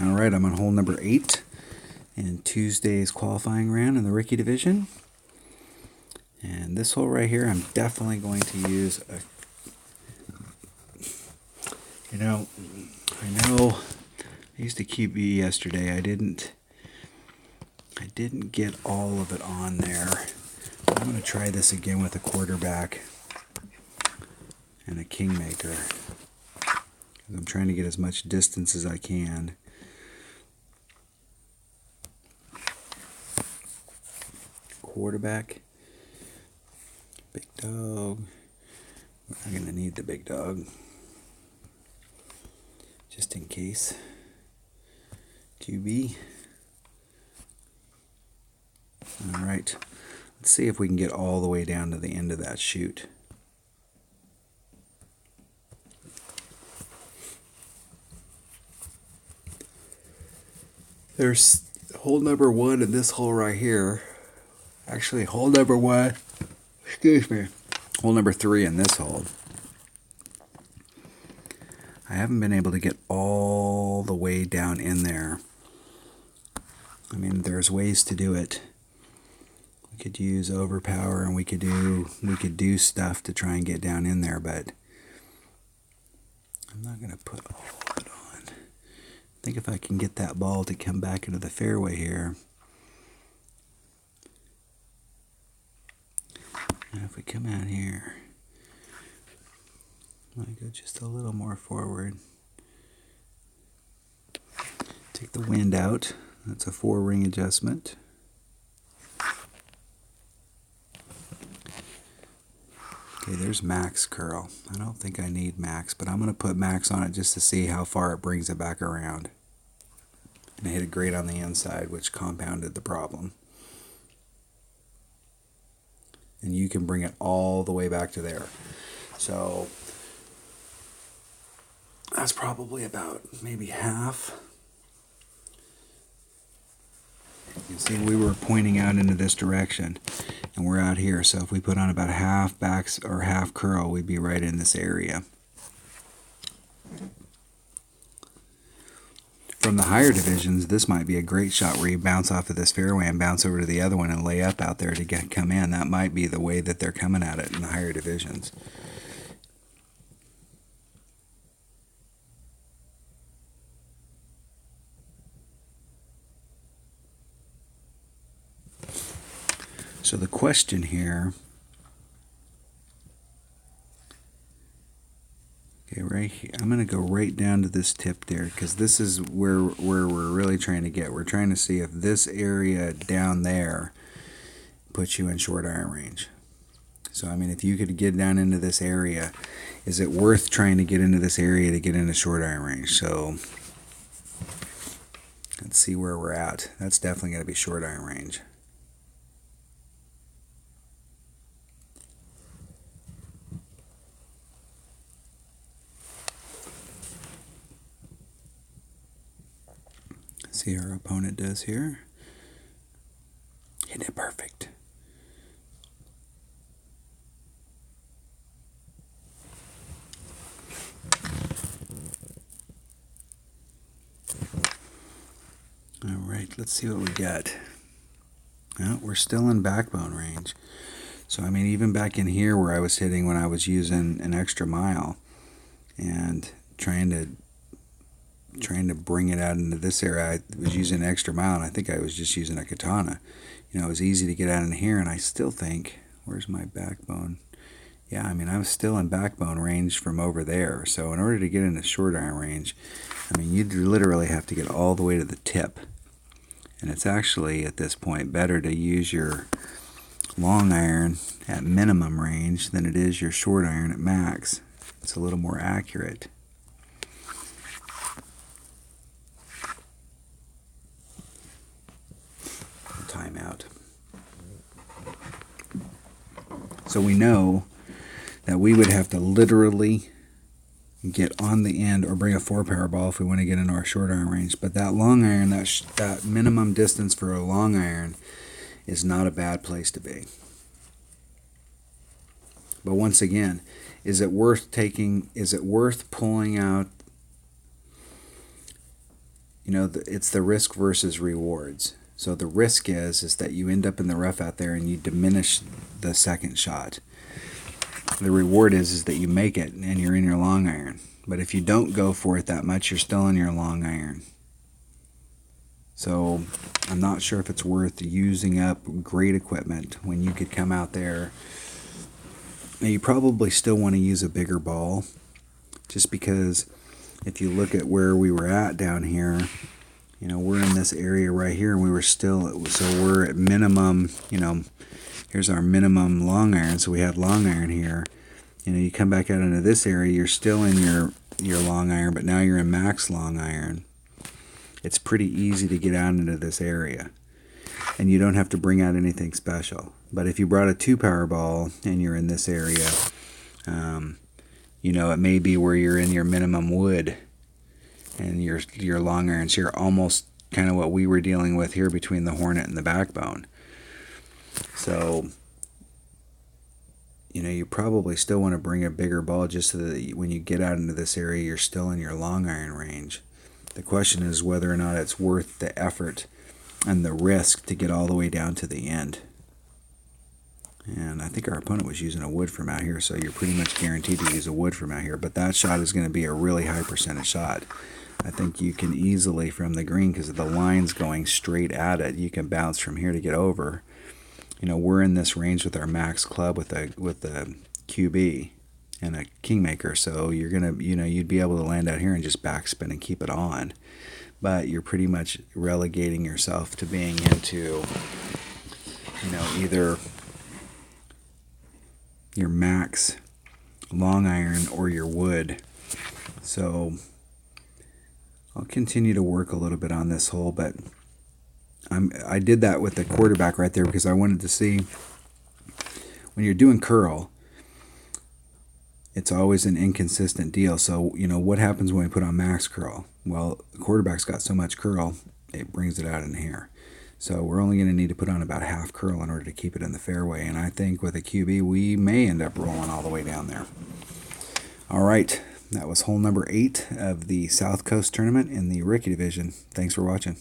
All right, I'm on hole number 8 in Tuesday's qualifying round in the rookie division. And this hole right here, I'm definitely going to use a, I know I used a QB yesterday. I didn't get all of it on there. I'm going to try this again with a quarterback and a kingmaker. I'm trying to get as much distance as I can. Quarterback, big dog. We're not going to need the big dog, just in case. QB. All right, let's see if we can get all the way down to the end of that chute. There's hole number 1 in this hole right here. Actually, hole number 1, excuse me, hole number 3 in this hole. I haven't been able to get all the way down in there. I mean, there's ways to do it. We could use overpower and we could do stuff to try and get down in there, but I'm not going to put all of it on. I think if I can get that ball to come back into the fairway here, and if we come out here, I might go just a little more forward. Take the wind out. That's a 4-ring adjustment. Okay, there's max curl. I don't think I need max, but I'm going to put max on it just to see how far it brings it back around. And I hit it great on the inside, which compounded the problem. And you can bring it all the way back to there. So that's probably about maybe half. You see, we were pointing out into this direction, and we're out here. So if we put on about half backs or half curl, we'd be right in this area. From the higher divisions, this might be a great shot where you bounce off of this fairway and bounce over to the other one and lay up out there to come in. That might be the way that they're coming at it in the higher divisions. So the question here, okay, right here, I'm going to go right down to this tip there because this is where we're really trying to get. We're trying to see if this area down there puts you in short iron range. So, I mean, if you could get down into this area, is it worth trying to get into this area to get into short iron range? So, let's see where we're at. That's definitely going to be short iron range. See how our opponent does here. Hit it perfect. All right, let's see what we got. Well, we're still in backbone range. So, I mean, even back in here where I was hitting when I was using an extra mile and trying to bring it out into this area, I was using an extra mile, and I think I was just using a katana. You know, it was easy to get out in here, and I still think, where's my backbone? Yeah, I mean, I was still in backbone range from over there. So in order to get into short iron range, I mean, you'd literally have to get all the way to the tip. And it's actually, at this point, better to use your long iron at minimum range than it is your short iron at max. It's a little more accurate. Timeout. So we know that we would have to literally get on the end or bring a 4-power ball if we want to get into our short iron range. But that long iron, that minimum distance for a long iron is not a bad place to be. But once again, is it worth pulling out, it's the risk versus rewards. So the risk is that you end up in the rough out there and you diminish the second shot. The reward is that you make it and you're in your long iron. But if you don't go for it that much, you're still in your long iron. So I'm not sure if it's worth using up great equipment when you could come out there. Now you probably still want to use a bigger ball, just because if you look at where we were at down here, we're in this area right here, and we were still, so we're at minimum, here's our minimum long iron, so we had long iron here. You come back out into this area, you're still in your long iron, but now you're in max long iron. It's pretty easy to get out into this area, and you don't have to bring out anything special. But if you brought a 2-power ball and you're in this area, it may be where you're in your minimum wood and your long irons here, almost kind of what we were dealing with here between the Hornet and the Backbone. So, you probably still want to bring a bigger ball just so that when you get out into this area, you're still in your long iron range. The question is whether or not it's worth the effort and the risk to get all the way down to the end. And I think our opponent was using a wood from out here, so you're pretty much guaranteed to use a wood from out here. But that shot is going to be a really high percentage shot. I think you can easily, from the green, because the line's going straight at it, you can bounce from here to get over. We're in this range with our max club with a QB and a Kingmaker, so you're gonna, you'd be able to land out here and just backspin and keep it on. But you're pretty much relegating yourself to being into, either your max long iron or your wood. So I'll continue to work a little bit on this hole, but I did that with the quarterback right there because I wanted to see, when you're doing curl, it's always an inconsistent deal. So, what happens when we put on max curl? Well, the quarterback's got so much curl, it brings it out in here. So we're only going to need to put on about half curl in order to keep it in the fairway. And I think with a QB, we may end up rolling all the way down there. All right, that was hole number 8 of the Southcoast tournament in the rookie division. Thanks for watching.